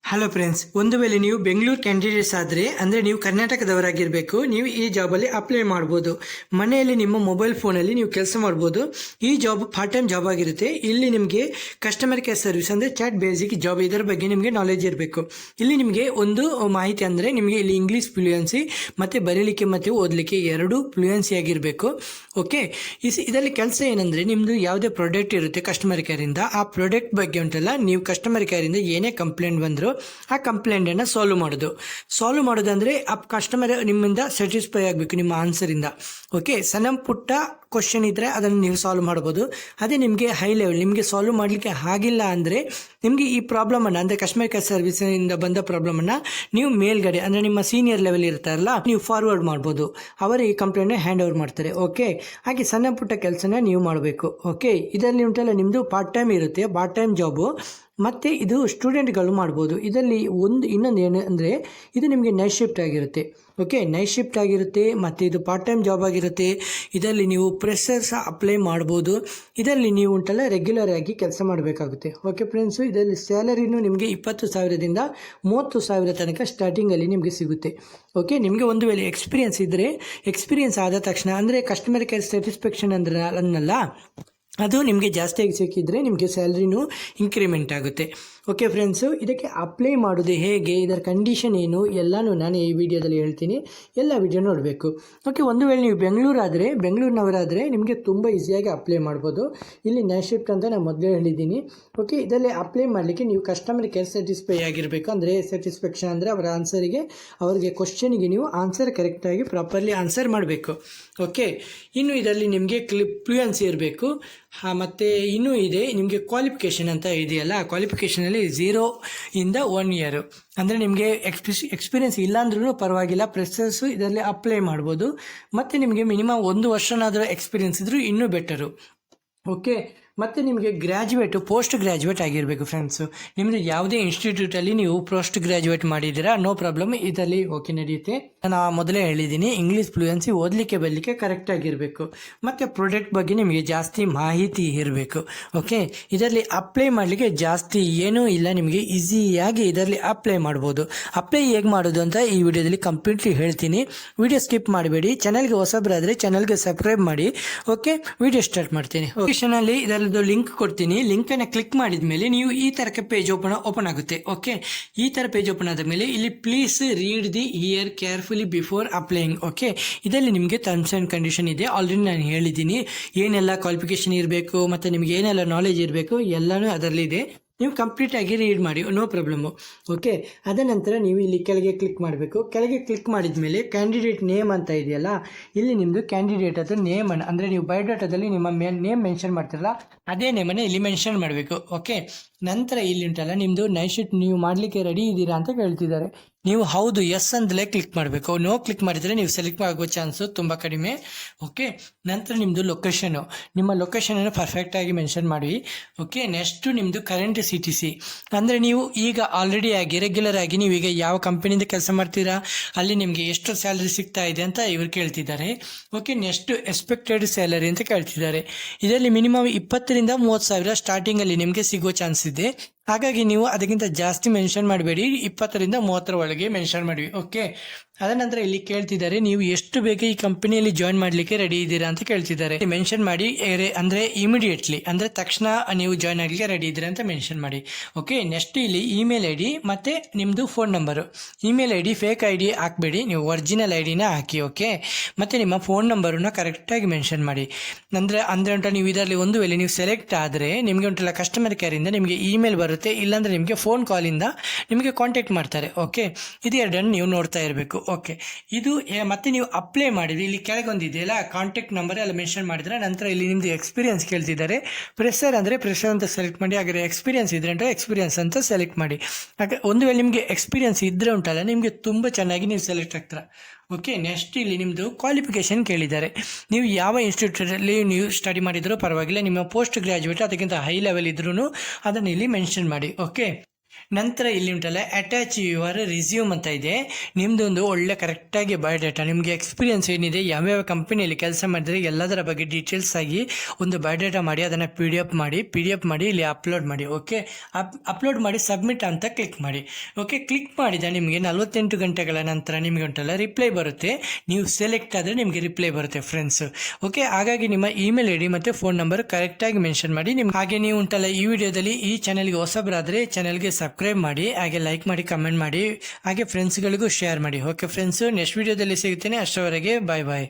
Hello friends, ಒಂದು ವೇಳೆ ನೀವು ಬೆಂಗಳೂರು ಕ್ಯಾಂಡಿಡೇಟ್ಸ್ ಆದರೆ ಅಂದರೆ ನೀವು ಕರ್ನಾಟಕದವರಾಗಿರಬೇಕು, ನೀವು ಈ ಜಾಬಲ್ಲಿ ಅಪ್ಲೈ ಮಾಡ್ಬೋದು. ಮನೆಯಲ್ಲಿ ನಿಮ್ಮ ಮೊಬೈಲ್ ಫೋನಲ್ಲಿ ನೀವು ಕೆಲಸ ಮಾಡ್ಬೋದು. ಈ ಜಾಬ್ ಪಾರ್ಟ್ ಟೈಮ್ ಜಾಬ್ ಆಗಿರುತ್ತೆ. ಇಲ್ಲಿ ನಿಮಗೆ ಕಸ್ಟಮರ್ ಕೇರ್ ಸರ್ವಿಸ್ ಅಂದರೆ ಚಾಟ್ ಬೇಸಿಕ್ ಜಾಬ್, ಇದರ ಬಗ್ಗೆ ನಿಮಗೆ ನಾಲೆಜ್ ಇರಬೇಕು. ಇಲ್ಲಿ ನಿಮಗೆ ಒಂದು ಮಾಹಿತಿ ಅಂದರೆ ನಿಮಗೆ ಇಲ್ಲಿ ಇಂಗ್ಲೀಷ್ ಫ್ಲೂಯೆನ್ಸಿ ಮತ್ತು ಬರೀಲಿಕ್ಕೆ ಮತ್ತು ಓದಲಿಕ್ಕೆ ಎರಡೂ ಫ್ಲೂಯೆನ್ಸಿ ಆಗಿರಬೇಕು. ಓಕೆ, ಇದರಲ್ಲಿ ಕೆಲಸ ಏನಂದರೆ ನಿಮ್ಮದು ಯಾವುದೇ ಪ್ರಾಡಕ್ಟ್ ಇರುತ್ತೆ ಕಸ್ಟಮರ್ ಕೇರಿಂದ, ಆ ಪ್ರಾಡಕ್ಟ್ ಬಗ್ಗೆ ಉಂಟಲ್ಲ, ನೀವು ಕಸ್ಟಮರ್ ಕೇರಿಂದ ಏನೇ ಕಂಪ್ಲೇಂಟ್ ಬಂದರೂ ಆ ಕಂಪ್ಲೇಂಟನ್ನು ಸಾಲ್ವ್ ಮಾಡೋದಂದರೆ ಆ ಕಸ್ಟಮರ್ ನಿಮ್ಮಿಂದ ಸ್ಯಾಟಿಸ್ಫೈ ಆಗಬೇಕು ನಿಮ್ಮ ಆನ್ಸರಿಂದ. ಓಕೆ, ಸಣ್ಣ ಪುಟ್ಟ ಕ್ವಶನ್ ಇದ್ದರೆ ಅದನ್ನು ನೀವು ಸಾಲ್ವ್ ಮಾಡ್ಬೋದು. ಅದೇ ನಿಮಗೆ ಹೈ ಲೆವೆಲ್ ನಿಮಗೆ ಸಾಲ್ವ್ ಮಾಡಲಿಕ್ಕೆ ಆಗಿಲ್ಲ ಅಂದರೆ ನಿಮಗೆ ಈ ಪ್ರಾಬ್ಲಮನ್ನು ಅಂದರೆ ಕಸ್ಟಮರ್ ಕೇರ್ ಸರ್ವಿಸಿಂದ ಬಂದ ಪ್ರಾಬ್ಲಮನ್ನು ನೀವು ಮೇಲ್ಗಡೆ ಅಂದರೆ ನಿಮ್ಮ ಸೀನಿಯರ್ ಲೆವೆಲ್ ಇರ್ತಾರಲ್ಲ, ನೀವು ಫಾರ್ವರ್ಡ್ ಮಾಡ್ಬೋದು. ಅವರು ಈ ಕಂಪ್ಲೇಂಟ್ನ ಹ್ಯಾಂಡ್ ಓವರ್ ಮಾಡ್ತಾರೆ. ಓಕೆ, ಹಾಗೆ ಸಣ್ಣ ಪುಟ್ಟ ಕೆಲಸನ ನೀವು ಮಾಡಬೇಕು. ಓಕೆ, ಇದರಲ್ಲಿ ಉಂಟಲ್ಲ ನಿಮ್ಮದು ಪಾರ್ಟ್ ಟೈಮ್ ಇರುತ್ತೆ, ಪಾರ್ಟ್ ಟೈಮ್ ಜಾಬು. ಮತ್ತು ಇದು ಸ್ಟೂಡೆಂಟ್ಗಳು ಮಾಡ್ಬೋದು. ಇದರಲ್ಲಿ ಇನ್ನೊಂದು ಏನು ಅಂದರೆ ಇದು ನಿಮಗೆ ನೈಟ್ ಶಿಫ್ಟ್ ಆಗಿರುತ್ತೆ. ಓಕೆ, ನೈಟ್ ಶಿಫ್ಟ್ ಆಗಿರುತ್ತೆ ಮತ್ತು ಇದು ಪಾರ್ಟ್ ಟೈಮ್ ಜಾಬ್ ಆಗಿರುತ್ತೆ. ಇದರಲ್ಲಿ ನೀವು ಫ್ರೆಷರ್ಸ್ ಅಪ್ಲೈ ಮಾಡ್ಬೋದು. ಇದರಲ್ಲಿ ನೀವು ಉಂಟಲ್ಲ ರೆಗ್ಯುಲರ್ ಆಗಿ ಕೆಲಸ ಮಾಡಬೇಕಾಗುತ್ತೆ. ಓಕೆ ಫ್ರೆಂಡ್ಸು, ಇದರಲ್ಲಿ ಸ್ಯಾಲರಿನೂ ನಿಮಗೆ 20,000ದಿಂದ 30,000 ತನಕ ಸ್ಟಾರ್ಟಿಂಗಲ್ಲಿ ನಿಮಗೆ ಸಿಗುತ್ತೆ. ಓಕೆ, ನಿಮಗೆ ಒಂದು ವೇಳೆ ಎಕ್ಸ್ಪೀರಿಯನ್ಸ್ ಇದ್ದರೆ, ಎಕ್ಸ್ಪೀರಿಯನ್ಸ್ ಆದ ತಕ್ಷಣ ಅಂದರೆ ಕಸ್ಟಮರ್ ಕೇರ್ ಸ್ಯಾಟಿಸ್ಫ್ಯಾಕ್ಷನ್ ಅನ್ನಲ್ಲ, ಅದು ನಿಮಗೆ ಜಾಸ್ತಿಯಾಗಿ ಸಿಕ್ಕಿದರೆ ನಿಮಗೆ ಸ್ಯಾಲ್ರಿನೂ ಇಂಕ್ರಿಮೆಂಟ್ ಆಗುತ್ತೆ. ಓಕೆ ಫ್ರೆಂಡ್ಸು, ಇದಕ್ಕೆ ಅಪ್ಲೈ ಮಾಡೋದು ಹೇಗೆ, ಇದರ ಕಂಡೀಷನ್ ಏನು ಎಲ್ಲನೂ ನಾನು ಈ ವಿಡಿಯೋದಲ್ಲಿ ಹೇಳ್ತೀನಿ. ಎಲ್ಲ ವಿಡಿಯೋ ನೋಡಬೇಕು. ಓಕೆ, ಒಂದು ವೇಳೆ ನೀವು ಬೆಂಗಳೂರಿನವರಾದರೆ ನಿಮಗೆ ತುಂಬ ಈಸಿಯಾಗಿ ಅಪ್ಲೈ ಮಾಡ್ಬೋದು. ಇಲ್ಲಿ ನೈಟ್ ಶಿಫ್ಟ್ ಅಂತ ನಾನು ಮೊದಲೇ ಹೇಳಿದ್ದೀನಿ. ಓಕೆ, ಇದರಲ್ಲಿ ಅಪ್ಲೈ ಮಾಡಲಿಕ್ಕೆ ನೀವು ಕಸ್ಟಮರ್ ಕೇರ್ ಸ್ಯಾಟಿಸ್ಫೈ ಆಗಿರಬೇಕು. ಅಂದರೆ ಸ್ಯಾಟಿಸ್ಫ್ಯಾಕ್ಷನ್ ಅಂದರೆ ಅವರ ಅವರಿಗೆ ಕ್ವಶನಿಗೆ ನೀವು ಆನ್ಸರ್ ಕರೆಕ್ಟಾಗಿ ಪ್ರಾಪರ್ಲಿ ಆನ್ಸರ್ ಮಾಡಬೇಕು. ಓಕೆ, ಇನ್ನು ಇದರಲ್ಲಿ ನಿಮಗೆ ಫ್ಲೂಯೆನ್ಸಿ ಇರಬೇಕು. ಮತ್ತು ಇನ್ನೂ ಇದೆ ನಿಮಗೆ ಕ್ವಾಲಿಫಿಕೇಷನ್ ಅಂತ ಇದೆಯಲ್ಲ, ಕ್ವಾಲಿಫಿಕೇಷನಲ್ಲಿ 0 ಇಂದ 1 ಇಯರ್ ಅಂದರೆ ನಿಮಗೆ ಎಕ್ಸ್ಪೀರಿಯನ್ಸ್ ಇಲ್ಲಾಂದ್ರೂ ಪರವಾಗಿಲ್ಲ, ಫ್ರೆಷರ್ಸು ಇದರಲ್ಲಿ ಅಪ್ಲೈ ಮಾಡ್ಬೋದು. ಮತ್ತು ನಿಮಗೆ ಮಿನಿಮಮ್ 1 ವರ್ಷನಾದರೂ ಎಕ್ಸ್ಪೀರಿಯನ್ಸ್ ಇದ್ದರೂ ಇನ್ನೂ ಬೆಟರು. ಓಕೆ, ಮತ್ತು ನಿಮಗೆ ಪೋಸ್ಟ್ ಗ್ರ್ಯಾಜುಯೇಟ್ ಆಗಿರಬೇಕು ಫ್ರೆಂಡ್ಸು. ನಿಮ್ಮದು ಯಾವುದೇ ಇನ್ಸ್ಟಿಟ್ಯೂಟಲ್ಲಿ ನೀವು ಪೋಸ್ಟ್ ಗ್ರ್ಯಾಜುಯೇಟ್ ಮಾಡಿದ್ದೀರಾ, ನೋ ಪ್ರಾಬ್ಲಮ್, ಇದರಲ್ಲಿ ಓಕೆ ನಡೆಯುತ್ತೆ. ನಾನು ಮೊದಲೇ ಹೇಳಿದ್ದೀನಿ, ಇಂಗ್ಲೀಷ್ ಫ್ಲೂಯೆನ್ಸಿ ಓದಲಿಕ್ಕೆ ಬರಲಿಕ್ಕೆ ಕರೆಕ್ಟಾಗಿರಬೇಕು. ಮತ್ತು ಪ್ರಾಡಕ್ಟ್ ಬಗ್ಗೆ ನಿಮಗೆ ಜಾಸ್ತಿ ಮಾಹಿತಿ ಇರಬೇಕು. ಓಕೆ, ಇದರಲ್ಲಿ ಅಪ್ಲೈ ಮಾಡಲಿಕ್ಕೆ ಜಾಸ್ತಿ ಏನೂ ಇಲ್ಲ, ನಿಮಗೆ ಈಸಿಯಾಗಿ ಇದರಲ್ಲಿ ಅಪ್ಲೈ ಮಾಡ್ಬೋದು. ಅಪ್ಲೈ ಹೇಗೆ ಮಾಡೋದು ಅಂತ ಈ ವಿಡಿಯೋದಲ್ಲಿ ಕಂಪ್ಲೀಟ್ಲಿ ಹೇಳ್ತೀನಿ. ವಿಡಿಯೋ ಸ್ಕಿಪ್ ಮಾಡಬೇಡಿ. ಚಾನಲ್ಗೆ ಹೊಸಬರಾದರೆ ಚಾನಲ್ಗೆ ಸಬ್ಸ್ಕ್ರೈಬ್ ಮಾಡಿ. ಓಕೆ, ವಿಡಿಯೋ ಸ್ಟಾರ್ಟ್ ಮಾಡ್ತೀನಿ. ಓಕೆನಲ್ಲಿ ಇದರಲ್ಲಿ ಲಿಂಕ್ ಕೊಡ್ತೀನಿ. ಲಿಂಕನ್ನು ಕ್ಲಿಕ್ ಮಾಡಿದ ಮೇಲೆ ನೀವು ಈ ಥರ ಪೇಜ್ ಓಪನ್ ಆಗುತ್ತೆ. ಓಕೆ, ಈ ಥರ ಪೇಜ್ ಓಪನ್ ಆದ ಮೇಲೆ ಇಲ್ಲಿ please read the here carefully before applying. Okay, ಇದರಲ್ಲಿ ನಿಮಗೆ ಟರ್ಮ್ಸ್ ಆ್ಯಂಡ್ ಕಂಡೀಷನ್ ಇದೆ. ಆಲ್ರೆಡಿ ನಾನು ಹೇಳಿದ್ದೀನಿ ಏನೆಲ್ಲ ಕ್ವಾಲಿಫಿಕೇಷನ್ ಇರಬೇಕು ಮತ್ತು ನಿಮಗೆ ಏನೆಲ್ಲ ನಾಲೆಜ್ ಇರಬೇಕು ಎಲ್ಲನೂ ಅದರಲ್ಲಿದೆ. ನೀವು ಕಂಪ್ಲೀಟಾಗಿ ರೀಡ್ ಮಾಡಿ, ನೋ ಪ್ರಾಬ್ಲಮ್ಮು. ಓಕೆ, ಅದ ನಂತರ ನೀವು ಇಲ್ಲಿ ಕೆಳಗೆ ಕ್ಲಿಕ್ ಮಾಡಬೇಕು. ಕೆಳಗೆ ಕ್ಲಿಕ್ ಮಾಡಿದ ಮೇಲೆ ಕ್ಯಾಂಡಿಡೇಟ್ ನೇಮ್ ಅಂತ ಇದೆಯಲ್ಲ, ಇಲ್ಲಿ ನಿಮ್ಮದು ಕ್ಯಾಂಡಿಡೇಟ್ ಅದು ನೇಮನ್ನು ಅಂದರೆ ನೀವು ಬಯೋಡಾಟಾದಲ್ಲಿ ನಿಮ್ಮ ನೇಮ್ ಮೆನ್ಷನ್ ಮಾಡ್ತಿರಲ್ಲ, ಅದೇ ನೇಮನ್ನು ಇಲ್ಲಿ ಮೆನ್ಷನ್ ಮಾಡಬೇಕು. ಓಕೆ, ನಂತರ ಇಲ್ಲಿ ಉಂಟಲ್ಲ ನಿಮ್ಮದು ನೈಟ್ ಶಿಫ್ಟ್ ನೀವು ಮಾಡಲಿಕ್ಕೆ ರೆಡಿ ಇದ್ದೀರಾ ಅಂತ ಕೇಳ್ತಿದ್ದಾರೆ. ನೀವು ಹೌದು ಎಸ್ ಅಂತಲೇ ಕ್ಲಿಕ್ ಮಾಡಬೇಕು. ನೋ ಕ್ಲಿಕ್ ಮಾಡಿದರೆ ನೀವು ಸೆಲೆಕ್ಟ್ ಆಗುವ ಚಾನ್ಸು ತುಂಬ ಕಡಿಮೆ. ಓಕೆ, ನಂತರ ನಿಮ್ಮದು ನಿಮ್ಮ ಲೊಕೇಶನನ್ನು ಪರ್ಫೆಕ್ಟಾಗಿ ಮೆನ್ಷನ್ ಮಾಡಿ. ಓಕೆ, ನೆಕ್ಸ್ಟು ನಿಮ್ಮದು ಕರೆಂಟ್ CTC ಅಂದರೆ ನೀವು ಈಗ ಆಲ್ರೆಡಿ ರೆಗ್ಯುಲರ್ ಆಗಿ ನೀವು ಈಗ ಯಾವ ಕಂಪನಿಯಿಂದ ಕೆಲಸ ಮಾಡ್ತೀರಾ, ಅಲ್ಲಿ ನಿಮಗೆ ಎಷ್ಟು ಸ್ಯಾಲರಿ ಸಿಗ್ತಾ ಇದೆ ಅಂತ ಇವರು ಕೇಳ್ತಿದ್ದಾರೆ. ಓಕೆ, ನೆಕ್ಸ್ಟ್ ಎಕ್ಸ್ಪೆಕ್ಟೆಡ್ ಸ್ಯಾಲರಿ ಅಂತ ಕೇಳ್ತಿದ್ದಾರೆ. ಇದರಲ್ಲಿ ಮಿನಿಮಮ್ 20,000ರಿಂದ 30,000 ಸ್ಟಾರ್ಟಿಂಗಲ್ಲಿ ನಿಮಗೆ ಸಿಗೋ ಚಾನ್ಸ್ ಇದೆ. ಹಾಗಾಗಿ ನೀವು ಅದಕ್ಕಿಂತ ಜಾಸ್ತಿ ಮೆನ್ಷನ್ ಮಾಡಬೇಡಿ, 20ರಿಂದ 30 ಒಳಗೆ ಮೆನ್ಷನ್ ಮಾಡಿ. ಓಕೆ, ಅದನಂತರ ಇಲ್ಲಿ ಕೇಳ್ತಿದ್ದಾರೆ ನೀವು ಎಷ್ಟು ಬೇಗ ಈ ಕಂಪನಿಯಲ್ಲಿ ಜಾಯಿನ್ ಮಾಡಲಿಕ್ಕೆ ರೆಡಿ ಇದ್ದೀರಾ ಅಂತ ಕೇಳ್ತಿದ್ದಾರೆ. ಮೆನ್ಷನ್ ಮಾಡಿ ಅಂದರೆ ಇಮಿಡಿಯೇಟ್ಲಿ ಅಂದರೆ ತಕ್ಷಣ ನೀವು ಜಾಯಿನ್ ಆಗಲಿಕ್ಕೆ ರೆಡಿ ಇದ್ದೀರಾ ಅಂತ ಮೆನ್ಷನ್ ಮಾಡಿ. ಓಕೆ, ನೆಕ್ಸ್ಟ್ ಇಲ್ಲಿ ಇಮೇಲ್ ID ಮತ್ತು ನಿಮ್ಮದು phone number. Email ID fake ID ಹಾಕಬೇಡಿ, ನೀವು ಒರಿಜಿನಲ್ ಐಡಿನ ಹಾಕಿ. ಓಕೆ, ಮತ್ತು ನಿಮ್ಮ ಫೋನ್ ನಂಬರನ್ನು ಕರೆಕ್ಟಾಗಿ ಮೆನ್ಷನ್ ಮಾಡಿ. ಅಂದರೆ ಉಂಟ ನೀವು ಇದರಲ್ಲಿ ಒಂದು ವೇಳೆ ನೀವು ಸೆಲೆಕ್ಟ್ ಆದರೆ ನಿಮಗೆ ಉಂಟಲ್ಲ ಕಸ್ಟಮರ್ ಕೇರಿಂದ ನಿಮಗೆ ಇಮೇಲ್ ಬರುತ್ತೆ, ಇಲ್ಲಾಂದರೆ ನಿಮಗೆ ಫೋನ್ ಕಾಲಿಂದ ನಿಮಗೆ ಕಾಂಟ್ಯಾಕ್ಟ್ ಮಾಡ್ತಾರೆ. ಓಕೆ, ಇದು ಎರಡನ್ನು ನೀವು ನೋಡ್ತಾ ಇರಬೇಕು. ಓಕೆ, ಇದು ಮತ್ತೆ ನೀವು ಅಪ್ಲೈ ಮಾಡಿದ್ರಿ, ಇಲ್ಲಿ ಕೆಳಗೊಂದಿದೆಯಲ್ಲ ಕಾಂಟ್ಯಾಕ್ಟ್ ನಂಬರ್ ಎಲ್ಲ ಮೆನ್ಷನ್ ಮಾಡಿದ್ರೆ ನಂತರ ಇಲ್ಲಿ ನಿಮ್ಮದು ಎಕ್ಸ್ಪೀರಿಯನ್ಸ್ ಕೇಳ್ತಿದ್ದಾರೆ. ಫ್ರೆಷರ್ ಅಂದರೆ ಫ್ರೆಷರ್ ಅಂತ ಸೆಲೆಕ್ಟ್ ಮಾಡಿ, ಹಾಗೆ ಎಕ್ಸ್ಪೀರಿಯನ್ಸ್ ಇದ್ರೆ ಅಂತ ಎಕ್ಸ್ಪೀರಿಯನ್ಸ್ ಅಂತ ಸೆಲೆಕ್ಟ್ ಮಾಡಿ. ಹಾಗೆ ಒಂದು ವೇಳೆ ನಿಮಗೆ ಎಕ್ಸ್ಪೀರಿಯನ್ಸ್ ಇದ್ದರೆ ಉಂಟಲ್ಲ ನಿಮಗೆ ತುಂಬ ಚೆನ್ನಾಗಿ ನೀವು ಸೆಲೆಕ್ಟ್ ಆಗ್ತೀರಾ. ಓಕೆ, ನೆಕ್ಸ್ಟ್ ಇಲ್ಲಿ ನಿಮ್ಮದು ಕ್ವಾಲಿಫಿಕೇಷನ್ ಕೇಳಿದ್ದಾರೆ. ನೀವು ಯಾವ ಇನ್ಸ್ಟಿಟ್ಯೂಟಲ್ಲಿ ನೀವು ಸ್ಟಡಿ ಮಾಡಿದರೂ ಪರವಾಗಿಲ್ಲ, ನಿಮ್ಮ ಪೋಸ್ಟ್ ಗ್ರ್ಯಾಜುಯೇಟ್ ಅದಕ್ಕಿಂತ ಹೈ ಲೆವೆಲ್ ಇದ್ರೂ ಅದನ್ನು ಇಲ್ಲಿ ಮೆನ್ಷನ್ ಮಾಡಿ. ಓಕೆ, ನಂತರ ಇಲ್ಲಿ ಉಂಟಲ್ಲ ಅಟ್ಯಾಚ್ ಯುವರ್ ರಿಸ್ಯೂಮ್ ಅಂತ ಇದೆ. ನಿಮ್ಮದೊಂದು ಒಳ್ಳೆ ಕರೆಕ್ಟಾಗಿ ಬಯೋಡೇಟಾ, ನಿಮಗೆ ಎಕ್ಸ್ಪೀರಿಯನ್ಸ್ ಏನಿದೆ, ಯಾವ್ಯಾವ ಕಂಪನಿಯಲ್ಲಿ ಕೆಲಸ ಮಾಡಿದರೆ ಎಲ್ಲದರ ಬಗ್ಗೆ ಡೀಟೇಲ್ಸ್ ಆಗಿ ಒಂದು ಬಯೋಡೇಟಾ ಮಾಡಿ ಅದನ್ನು ಪಿ ಡಿ ಎಫ್ ಮಾಡಿ ಇಲ್ಲಿ ಅಪ್ಲೋಡ್ ಮಾಡಿ. ಓಕೆ, ಅಪ್ಲೋಡ್ ಮಾಡಿ ಸಬ್ಮಿಟ್ ಅಂತ ಕ್ಲಿಕ್ ಮಾಡಿ. ಓಕೆ, ಕ್ಲಿಕ್ ಮಾಡಿದ ನಿಮಗೆ 48 ಗಂಟೆಗಳ ನಂತರ ನಿಮಗೆ ಉಂಟಲ್ಲ ರಿಪ್ಲೈ ಬರುತ್ತೆ. ನೀವು ಸೆಲೆಕ್ಟ್ ಆದರೆ ನಿಮಗೆ ರಿಪ್ಲೈ ಬರುತ್ತೆ ಫ್ರೆಂಡ್ಸ್. ಓಕೆ, ಹಾಗಾಗಿ ನಿಮ್ಮ ಇಮೇಲ್ ಐ ಡಿ ಮತ್ತು ಫೋನ್ ನಂಬರ್ ಕರೆಕ್ಟಾಗಿ ಮೆನ್ಷನ್ ಮಾಡಿ. ಹಾಗೆ ನೀವು ಉಂಟಲ್ಲ ಈ ವಿಡಿಯೋದಲ್ಲಿ ಈ ಚಾನಲ್ಗೆ ಹೊಸಬರಾದರೆ ಚಾನಲ್ಗೆ ಸಬ್ಸ್ಕ್ರೈಬ್ ಮಾಡಿ, ಹಾಗೆ ಲೈಕ್ ಮಾಡಿ, ಕಮೆಂಟ್ ಮಾಡಿ, ಹಾಗೆ ಫ್ರೆಂಡ್ಸ್ಗಳಿಗೂ ಶೇರ್ ಮಾಡಿ. ಓಕೆ ಫ್ರೆಂಡ್ಸು, ನೆಕ್ಸ್ಟ್ ವಿಡಿಯೋದಲ್ಲಿ ಸಿಗುತ್ತೇನೆ. ಅಷ್ಟರವರೆಗೆ ಬಾಯ್ ಬಾಯ್.